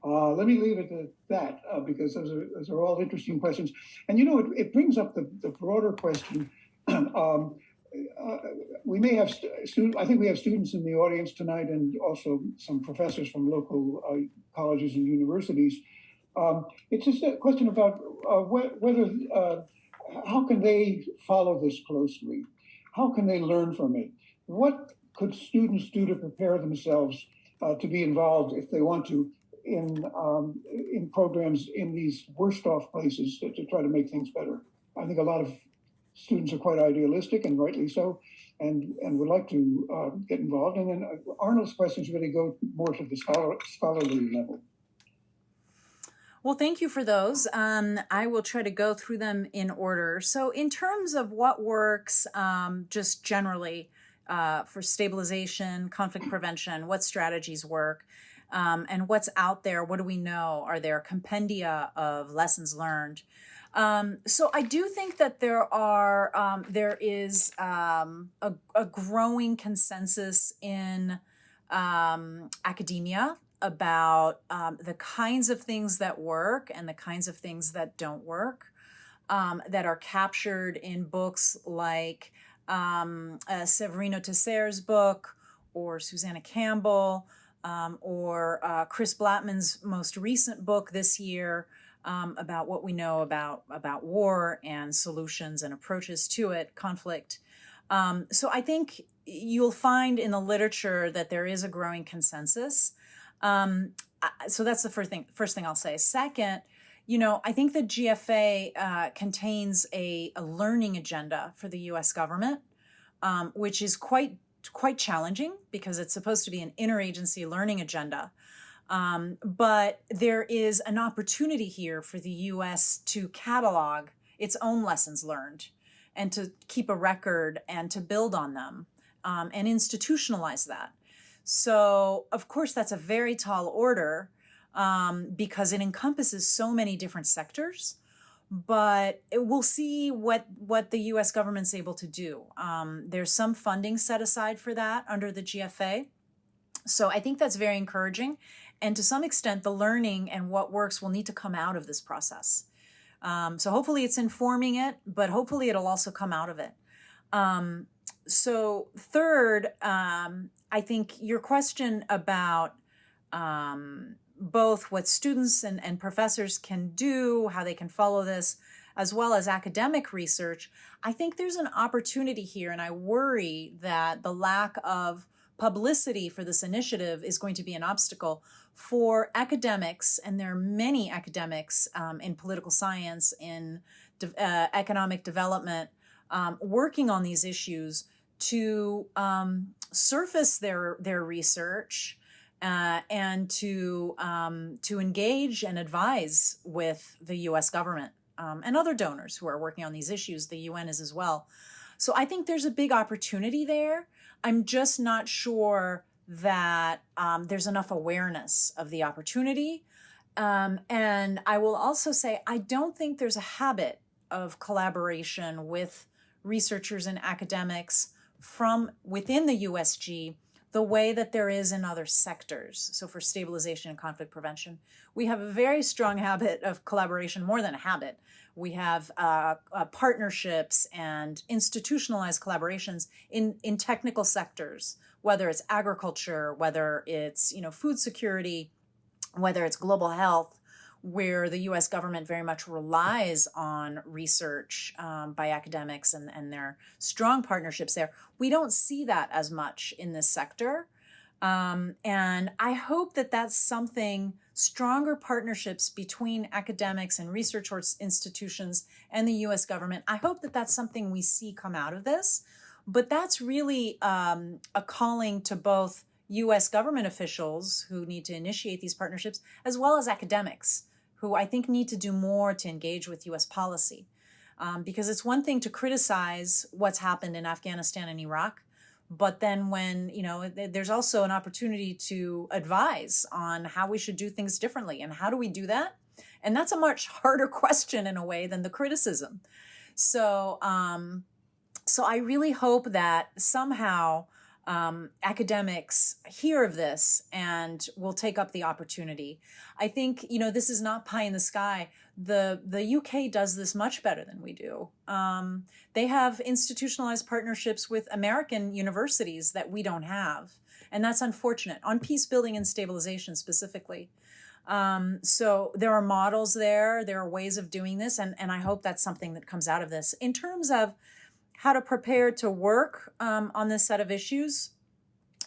Let me leave it at that because those are all interesting questions. And you know, it brings up the broader question. We may have students, I think we have students in the audience tonight and also some professors from local colleges and universities. It's just a question about whether, how can they follow this closely? How can they learn from it? What could students do to prepare themselves to be involved if they want to in programs in these worst off places to try to make things better? I think a lot of students are quite idealistic, and rightly so, and would like to get involved. And then Arnold's questions really go more to the scholarly level. Well, thank you for those. I will try to go through them in order. So in terms of what works just generally for stabilization, conflict prevention, what strategies work, and what's out there, what do we know? Are there compendia of lessons learned? So I do think that there is a growing consensus in academia about the kinds of things that work and the kinds of things that don't work, that are captured in books like Severino Tesser's book, or Susanna Campbell, or Chris Blattman's most recent book this year about what we know about war and solutions and approaches to it, conflict. So I think you'll find in the literature that there is a growing consensus. So that's the first thing I'll say. Second, I think the GFA contains a learning agenda for the U.S. government, which is quite challenging because it's supposed to be an interagency learning agenda. But there is an opportunity here for the U.S. to catalog its own lessons learned and to keep a record and to build on them and institutionalize that. So, of course, that's a very tall order because it encompasses so many different sectors, but we'll see what the U.S. government's able to do. There's some funding set aside for that under the GFA. So I think that's very encouraging. And to some extent, the learning and what works will need to come out of this process. So hopefully it's informing it, but hopefully it'll also come out of it. So third, I think your question about both what students and professors can do, how they can follow this, as well as academic research, I think there's an opportunity here, and I worry that the lack of publicity for this initiative is going to be an obstacle for academics, and there are many academics in political science, in economic development, working on these issues to surface their research and to engage and advise with the U.S. government and other donors who are working on these issues. The UN is as well. So I think there's a big opportunity there. I'm just not sure that there's enough awareness of the opportunity. And I will also say, I don't think there's a habit of collaboration with researchers and academics from within the USG the way that there is in other sectors. So for stabilization and conflict prevention, we have a very strong habit of collaboration, more than a habit. We have partnerships and institutionalized collaborations in technical sectors, whether it's agriculture, whether it's food security, whether it's global health, where the U.S. government very much relies on research by academics and their strong partnerships there. We don't see that as much in this sector. And I hope that that's something, stronger partnerships between academics and research institutions and the U.S. government. I hope that that's something we see come out of this. But that's really a calling to both U.S. government officials who need to initiate these partnerships, as well as academics who I think need to do more to engage with U.S. policy. Because it's one thing to criticize what's happened in Afghanistan and Iraq, but then when, there's also an opportunity to advise on how we should do things differently. And how do we do that? And that's a much harder question in a way than the criticism. So I really hope that somehow academics hear of this and will take up the opportunity. I think, this is not pie in the sky. The UK does this much better than we do. They have institutionalized partnerships with American universities that we don't have. And that's unfortunate, on peace building and stabilization specifically. So there are models there. There are ways of doing this. And I hope that's something that comes out of this. In terms of how to prepare to work on this set of issues,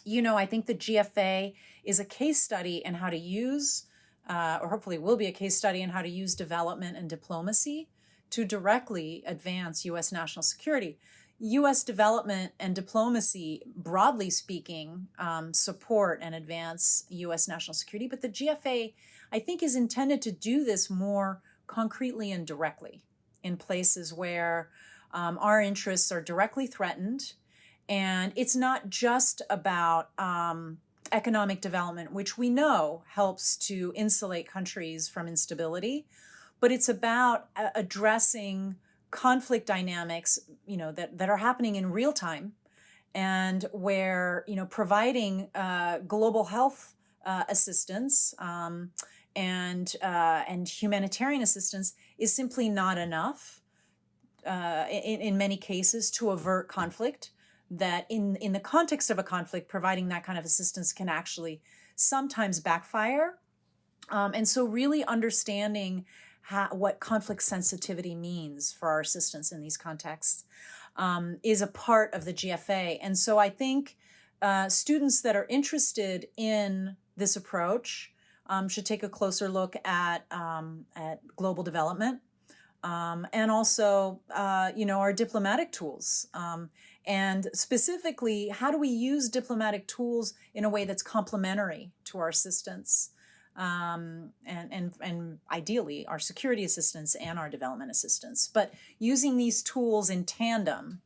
I think the GFA is a case study in how to use, or hopefully will be a case study in how to use development and diplomacy to directly advance U.S. national security. U.S. development and diplomacy, broadly speaking, support and advance U.S. national security. But the GFA, I think, is intended to do this more concretely and directly in places where our interests are directly threatened. And it's not just about economic development, which we know helps to insulate countries from instability, but it's about addressing conflict dynamics, that are happening in real time, and where, providing global health assistance and humanitarian assistance is simply not enough in many cases to avert conflict. That in the context of a conflict, providing that kind of assistance can actually sometimes backfire. And so really understanding what conflict sensitivity means for our assistance in these contexts is a part of the GFA. And so I think students that are interested in this approach should take a closer look at global development and also, our diplomatic tools. And specifically, how do we use diplomatic tools in a way that's complementary to our assistance? And ideally our security assistance and our development assistance, but using these tools in tandem,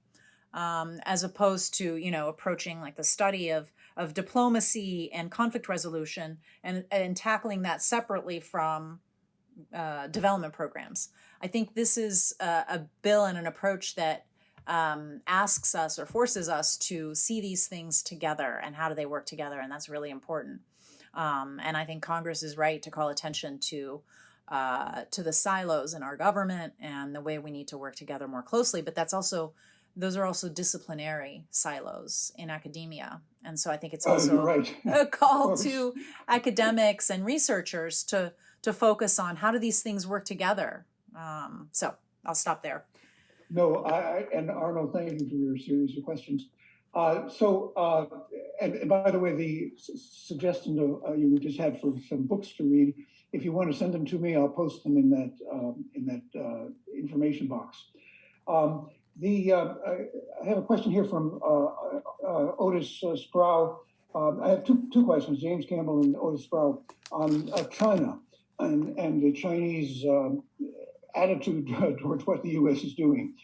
as opposed to, approaching like the study of diplomacy and conflict resolution and tackling that separately from development programs. I think this is a bill and an approach that asks us or forces us to see these things together and how do they work together, and that's really important. And I think Congress is right to call attention to the silos in our government and the way we need to work together more closely. But those are also disciplinary silos in academia. And so I think it's also a call to academics and researchers to focus on how do these things work together. So I'll stop there. No, and Arno, thank you for your series of questions. And by the way, the suggestion you just had for some books to read, if you want to send them to me, I'll post them in that information box. I have a question here from Otis Sproul. I have two questions, James Campbell and Otis Sproul, on China and the Chinese attitude towards what the U.S. is doing.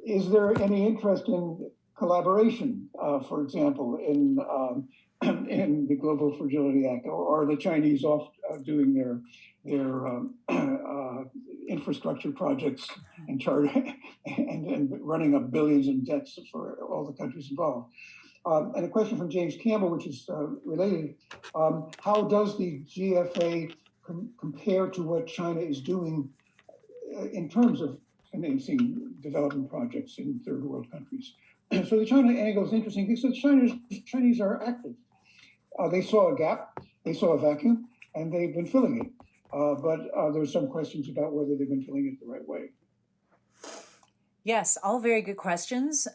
Is there any interest in collaboration, for example, in the Global Fragility Act, or are the Chinese off doing their infrastructure projects and running up billions in debts for all the countries involved? And a question from James Campbell, which is related. How does the GFA compare to what China is doing in terms of financing development projects in third world countries? So the China angle is interesting because the Chinese are active. They saw a gap, they saw a vacuum, and they've been filling it. But there's some questions about whether they've been filling it the right way. Yes, all very good questions.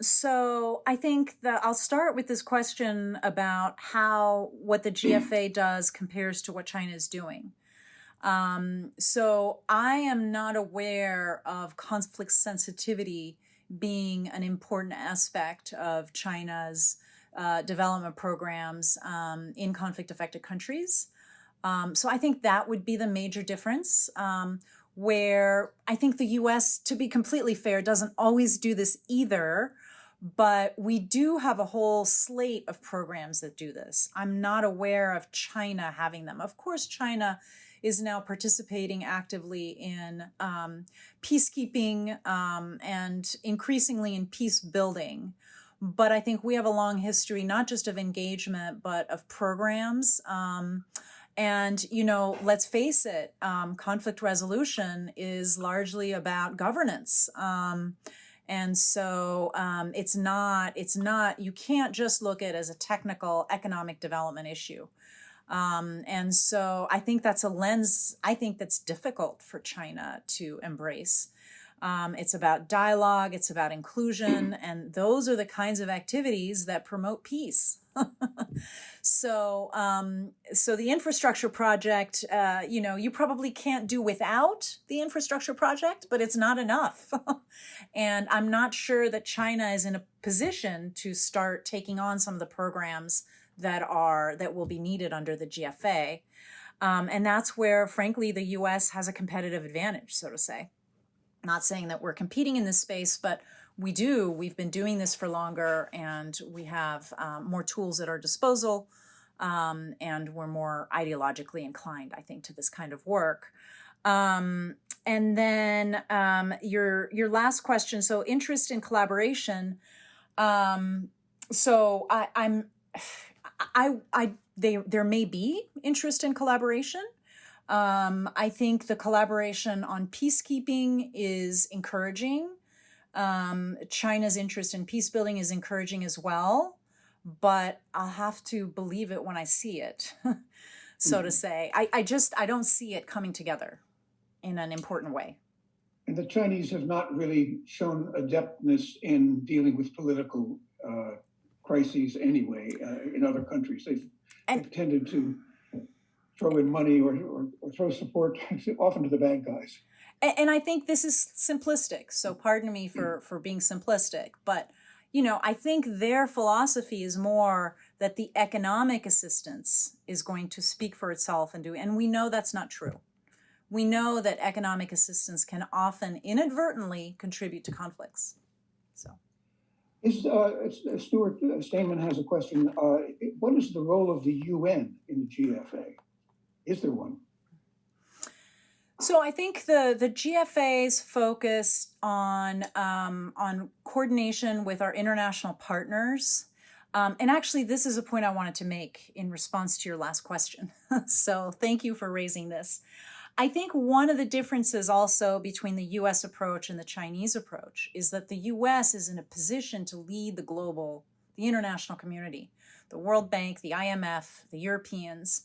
So I think that I'll start with this question about how what the GFA does compares to what China is doing. So I am not aware of conflict sensitivity being an important aspect of China's development programs in conflict-affected countries. So I think that would be the major difference, where I think the US, to be completely fair, doesn't always do this either, but we do have a whole slate of programs that do this. I'm not aware of China having them. Of course, China is now participating actively in peacekeeping and increasingly in peace building. But I think we have a long history, not just of engagement, but of programs. And, you know, let's face it, conflict resolution is largely about governance. And so it's not, you can't just look at it as a technical economic development issue. And so I think that's a lens, I think that's difficult for China to embrace. It's about dialogue, it's about inclusion, and those are the kinds of activities that promote peace. So the infrastructure project, you know, you probably can't do without the infrastructure project, but it's not enough. And I'm not sure that China is in a position to start taking on some of the programs that will be needed under the GFA. And that's where, frankly, the US has a competitive advantage, so to say. Not saying that we're competing in this space, but we've been doing this for longer, and we have more tools at our disposal, and we're more ideologically inclined, I think, to this kind of work. And then your last question, so interest in collaboration. So there may be interest in collaboration. I think the collaboration on peacekeeping is encouraging. China's interest in peace building is encouraging as well, but I'll have to believe it when I see it, so to say. I don't see it coming together in an important way. And the Chinese have not really shown adeptness in dealing with political crises anyway in other countries. They've tended to throw in money or throw support often to the bad guys. And I think this is simplistic, so pardon me for being simplistic, but you know, I think their philosophy is more that the economic assistance is going to speak for itself and we know that's not true. We know that economic assistance can often inadvertently contribute to conflicts. So. Stuart Steinman has a question. What is the role of the UN in the GFA? Is there one? So I think the GFA is focused on coordination with our international partners. And actually, this is a point I wanted to make in response to your last question. So thank you for raising this. I think one of the differences also between the US approach and the Chinese approach is that the US is in a position to lead the international community, the World Bank, the IMF, the Europeans.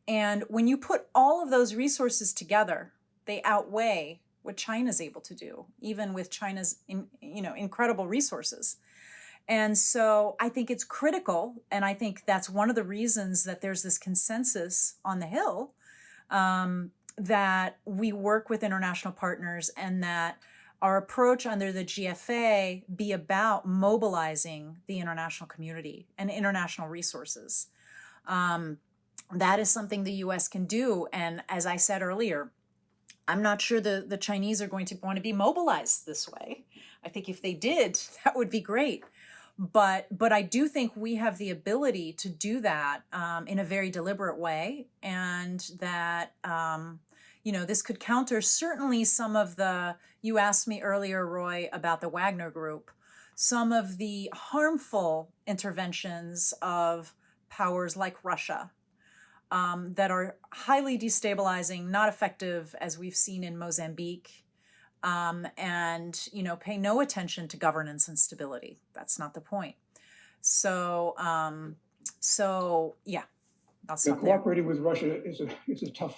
And when you put all of those resources together, they outweigh what China's able to do, even with China's incredible resources. And so I think it's critical, and I think that's one of the reasons that there's this consensus on the Hill, that we work with international partners and that our approach under the GFA be about mobilizing the international community and international resources. That is something the US can do. And as I said earlier, I'm not sure the Chinese are going to want to be mobilized this way. I think if they did, that would be great. But I do think we have the ability to do that in a very deliberate way, and that this could counter certainly some of you asked me earlier, Roy, about the Wagner Group. some of the harmful interventions of powers like Russia that are highly destabilizing, not effective, as we've seen in Mozambique, and pay no attention to governance and stability. That's not the point. So, yeah, I'll stop there. Cooperating with Russia is a tough.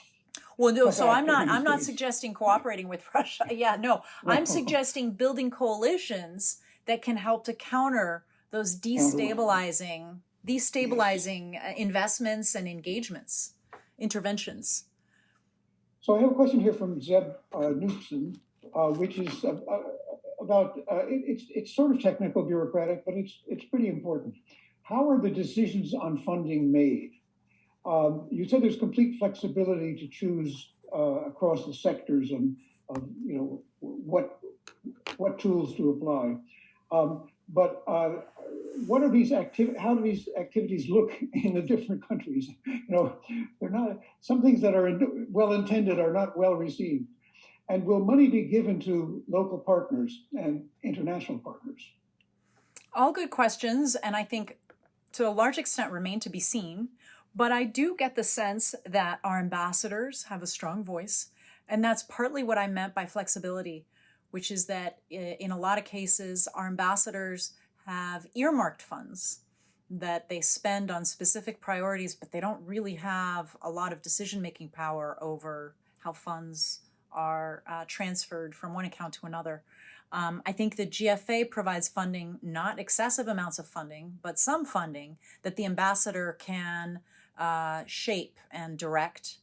Well, no, so act I'm not these days. suggesting cooperating with Russia. Yeah, no, I'm suggesting building coalitions that can help to counter those destabilizing investments and engagements, interventions. So I have a question here from Zeb Newsom, which is about it's sort of technical, bureaucratic, but it's pretty important. How are the decisions on funding made? You said there's complete flexibility to choose across the sectors and what tools to apply. But what are these how do these activities look in the different countries? They're not, some things that are well intended are not well received. And will money be given to local partners and international partners? All good questions, and I think to a large extent remain to be seen. But I do get the sense that our ambassadors have a strong voice, and that's partly what I meant by flexibility, which is that in a lot of cases, our ambassadors have earmarked funds that they spend on specific priorities, but they don't really have a lot of decision-making power over how funds are transferred from one account to another. I think the GFA provides funding, not excessive amounts of funding, but some funding that the ambassador can shape and direct,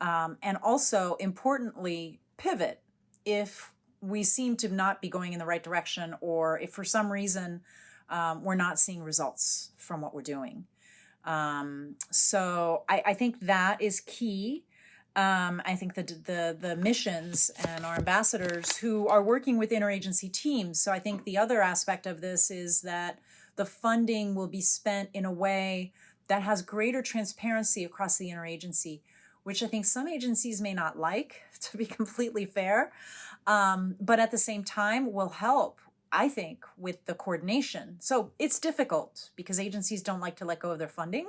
and also, importantly, pivot if we seem to not be going in the right direction, or if for some reason we're not seeing results from what we're doing. So I think that is key. I think the missions and our ambassadors who are working with interagency teams. So I think the other aspect of this is that the funding will be spent in a way that has greater transparency across the interagency, which I think some agencies may not like, to be completely fair, but at the same time will help, I think, with the coordination. So it's difficult because agencies don't like to let go of their funding.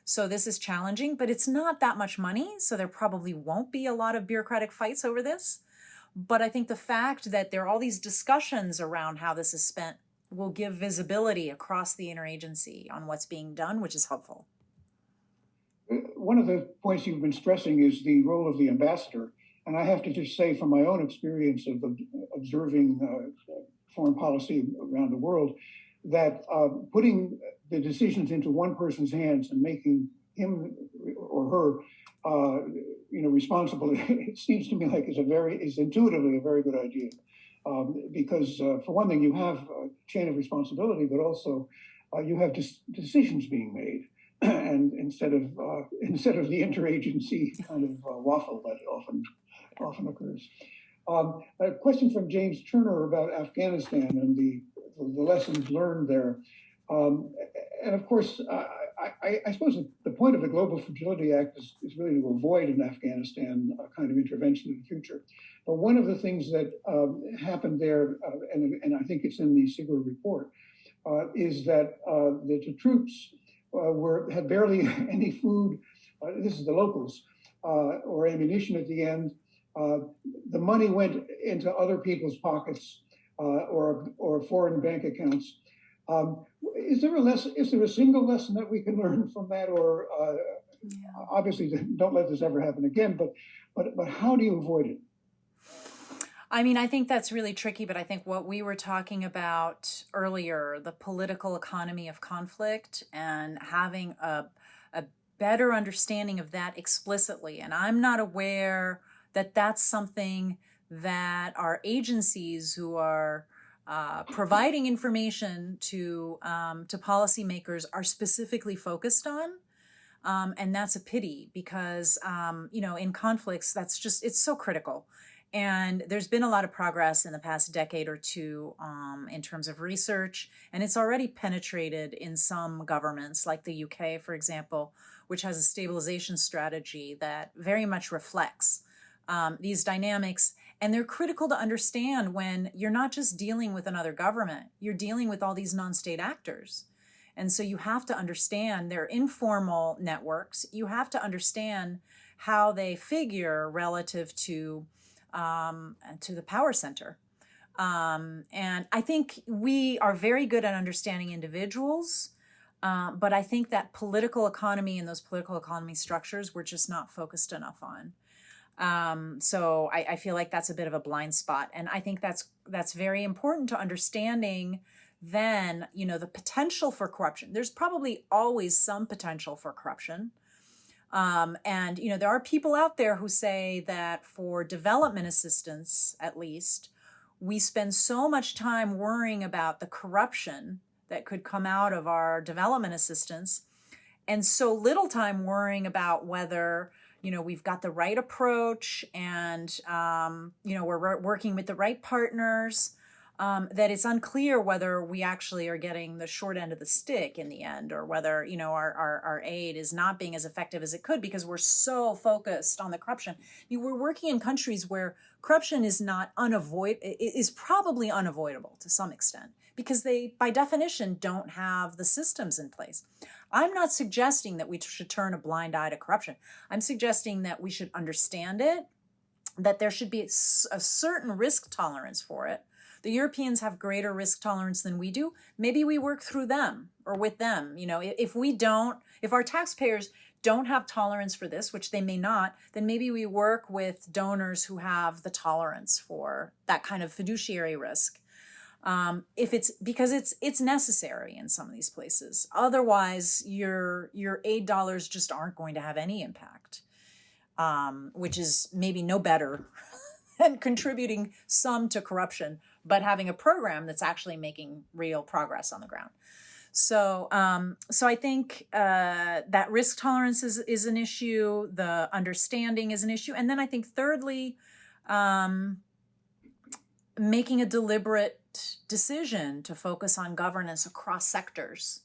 So this is challenging, but it's not that much money, so there probably won't be a lot of bureaucratic fights over this. But I think the fact that there are all these discussions around how this is spent will give visibility across the interagency on what's being done, which is helpful. One of the points you've been stressing is the role of the ambassador. And I have to just say, from my own experience of observing foreign policy around the world, that putting the decisions into one person's hands and making him or her responsible, it seems to me like is intuitively a very good idea. Because for one thing, you have a chain of responsibility, but also you have decisions being made, and instead of the interagency kind of waffle that often occurs. A question from James Turner about Afghanistan and the lessons learned there, and of course, I suppose the point of the Global Fragility Act is really to avoid an Afghanistan kind of intervention in the future. But one of the things that happened there, and I think it's in the SIGUR report, is that the troops had barely any food. This is the locals, or ammunition at the end. The money went into other people's pockets or foreign bank accounts. Is there a single lesson that we can learn from that, or obviously don't let this ever happen again? But how do you avoid it? I mean, I think that's really tricky, but I think what we were talking about earlier, the political economy of conflict and having a better understanding of that explicitly. And I'm not aware that that's something that our agencies who are providing information to policymakers are specifically focused on. And that's a pity because, in conflicts, it's so critical. And there's been a lot of progress in the past decade or two in terms of research, and it's already penetrated in some governments, like the UK, for example, which has a stabilization strategy that very much reflects these dynamics. And they're critical to understand when you're not just dealing with another government, you're dealing with all these non-state actors. And so you have to understand their informal networks. You have to understand how they figure relative to the power center. And I think we are very good at understanding individuals, but I think that political economy and those political economy structures we're just not focused enough on. So I feel like that's a bit of a blind spot. And I think that's very important to understanding then, the potential for corruption. There's probably always some potential for corruption. And there are people out there who say that for development assistance, at least, we spend so much time worrying about the corruption that could come out of our development assistance and so little time worrying about whether we've got the right approach and we're working with the right partners, that it's unclear whether we actually are getting the short end of the stick in the end, or whether our aid is not being as effective as it could because we're so focused on the corruption. We're working in countries where corruption is probably unavoidable to some extent because they, by definition, don't have the systems in place. I'm not suggesting that we should turn a blind eye to corruption. I'm suggesting that we should understand it, that there should be a certain risk tolerance for it. The Europeans have greater risk tolerance than we do. Maybe we work through them or with them. If our taxpayers don't have tolerance for this, which they may not, then maybe we work with donors who have the tolerance for that kind of fiduciary risk. If it's because it's necessary in some of these places. Otherwise, your aid dollars just aren't going to have any impact, which is maybe no better than contributing some to corruption, but having a program that's actually making real progress on the ground. So I think that risk tolerance is an issue. The understanding is an issue. And then I think thirdly, making a deliberate decision to focus on governance across sectors.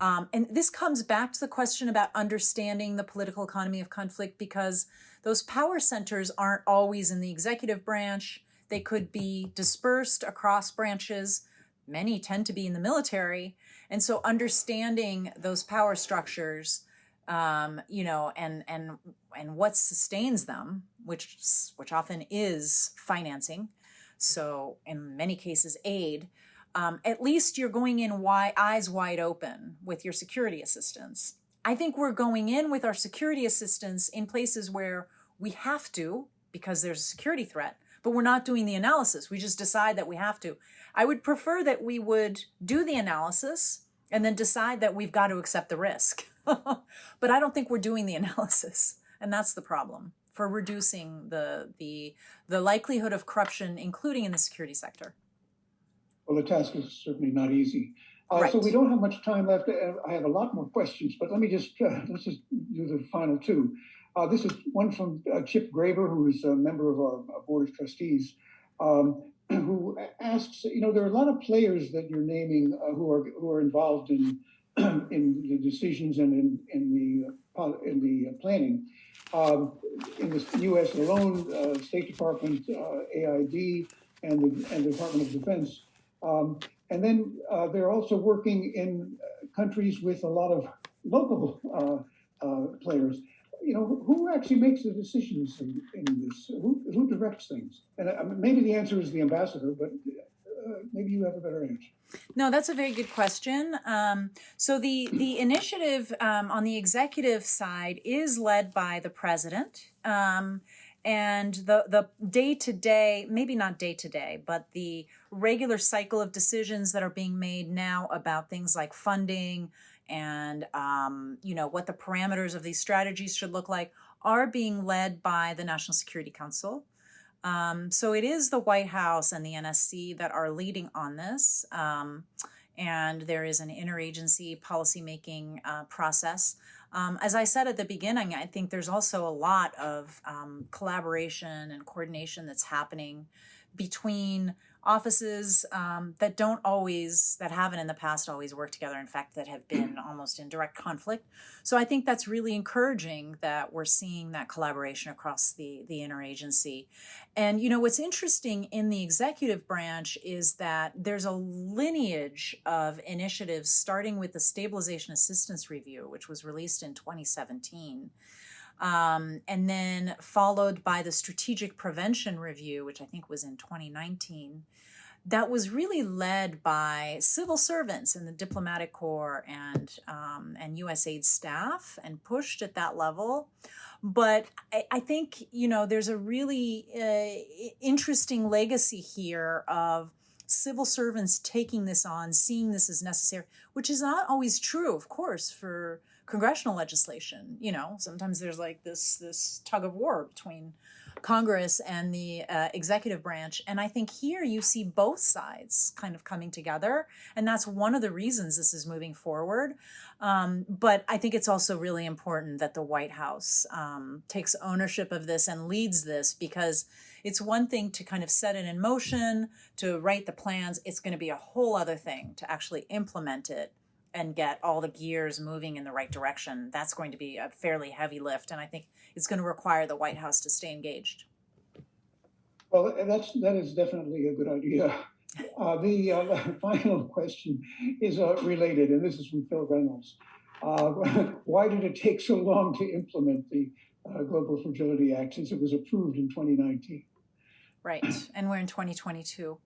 And this comes back to the question about understanding the political economy of conflict, because those power centers aren't always in the executive branch. They could be dispersed across branches. Many tend to be in the military. And so understanding those power structures, and what sustains them, which often is financing, so in many cases aid, at least you're going in eyes wide open with your security assistance. I think we're going in with our security assistance in places where we have to because there's a security threat, but we're not doing the analysis. We just decide that we have to. I would prefer that we would do the analysis and then decide that we've got to accept the risk. But I don't think we're doing the analysis, and that's the problem for reducing the likelihood of corruption, including in the security sector. Well, the task is certainly not easy. Right. So we don't have much time left. I have a lot more questions, but let's just do the final two. This is one from Chip Graber, who is a member of our board of trustees, who asks, there are a lot of players that you're naming who are involved in the decisions and in the planning. In the U.S. alone, State Department, AID, and the Department of Defense. And then they're also working in countries with a lot of local players. Who actually makes the decisions in this? Who directs things? And maybe the answer is the ambassador, but maybe you have a better answer. No, that's a very good question. So the initiative on the executive side is led by the president. And the day-to-day, maybe not day-to-day, but the regular cycle of decisions that are being made now about things like funding and, what the parameters of these strategies should look like are being led by the National Security Council. So it is the White House and the NSC that are leading on this. And there is an interagency policymaking process. As I said at the beginning, I think there's also a lot of collaboration and coordination that's happening between offices that haven't in the past always worked together, in fact, that have been almost in direct conflict. So I think that's really encouraging that we're seeing that collaboration across the interagency. And, what's interesting in the executive branch is that there's a lineage of initiatives starting with the Stabilization Assistance Review, which was released in 2017. And then followed by the Strategic Prevention Review, which I think was in 2019, that was really led by civil servants in the diplomatic corps and USAID staff and pushed at that level. But I think, there's a really interesting legacy here of civil servants taking this on, seeing this as necessary, which is not always true, of course, for congressional legislation. Sometimes there's like this tug of war between Congress and the executive branch. And I think here you see both sides kind of coming together. And that's one of the reasons this is moving forward. But I think it's also really important that the White House takes ownership of this and leads this, because it's one thing to kind of set it in motion, to write the plans. It's going to be a whole other thing to actually implement it and get all the gears moving in the right direction. That's going to be a fairly heavy lift, and I think it's going to require the White House to stay engaged. Well, that is definitely a good idea. The final question is related, and this is from Phil Reynolds. Why did it take so long to implement the Global Fragility Act, since it was approved in 2019? Right, and we're in 2022.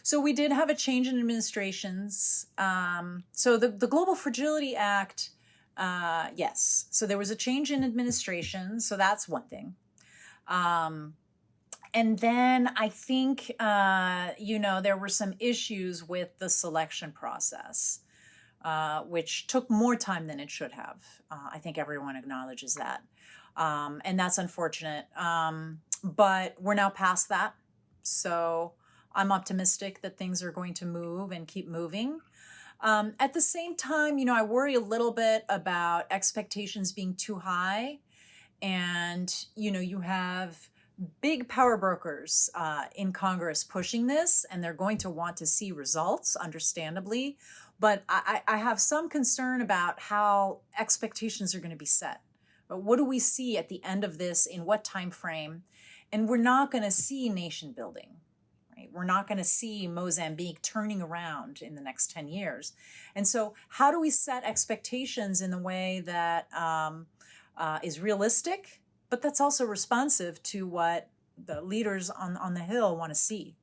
So we did have a change in administrations. So the Global Fragility Act, yes. So there was a change in administration, so that's one thing. And then I think, there were some issues with the selection process, which took more time than it should have. I think everyone acknowledges that. And that's unfortunate. But we're now past that. So I'm optimistic that things are going to move and keep moving. At the same time, I worry a little bit about expectations being too high. And, you have big power brokers in Congress pushing this, and they're going to want to see results, understandably. But I have some concern about how expectations are going to be set. But what do we see at the end of this, in what time frame? And we're not going to see nation building, right? We're not going to see Mozambique turning around in the next 10 years. And so how do we set expectations in the way that is realistic, but that's also responsive to what the leaders on the Hill want to see?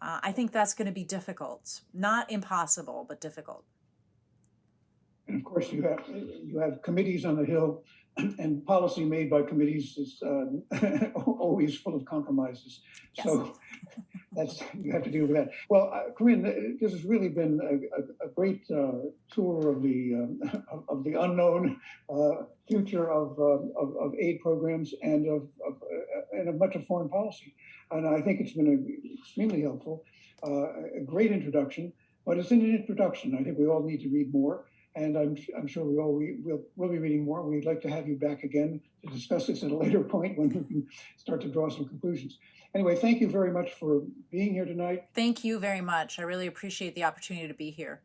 I think that's going to be difficult, not impossible, but difficult. And of course, you have committees on the Hill, and policy made by committees is always full of compromises. Yes. So you have to deal with that. Well, Corinne, this has really been a great tour of the unknown future of aid programs and of much of foreign policy. And I think it's been extremely helpful, a great introduction. But it's an introduction. I think we all need to read more. And I'm sure we'll be reading more. We'd like to have you back again to discuss this at a later point when we can start to draw some conclusions. Anyway, thank you very much for being here tonight. Thank you very much. I really appreciate the opportunity to be here.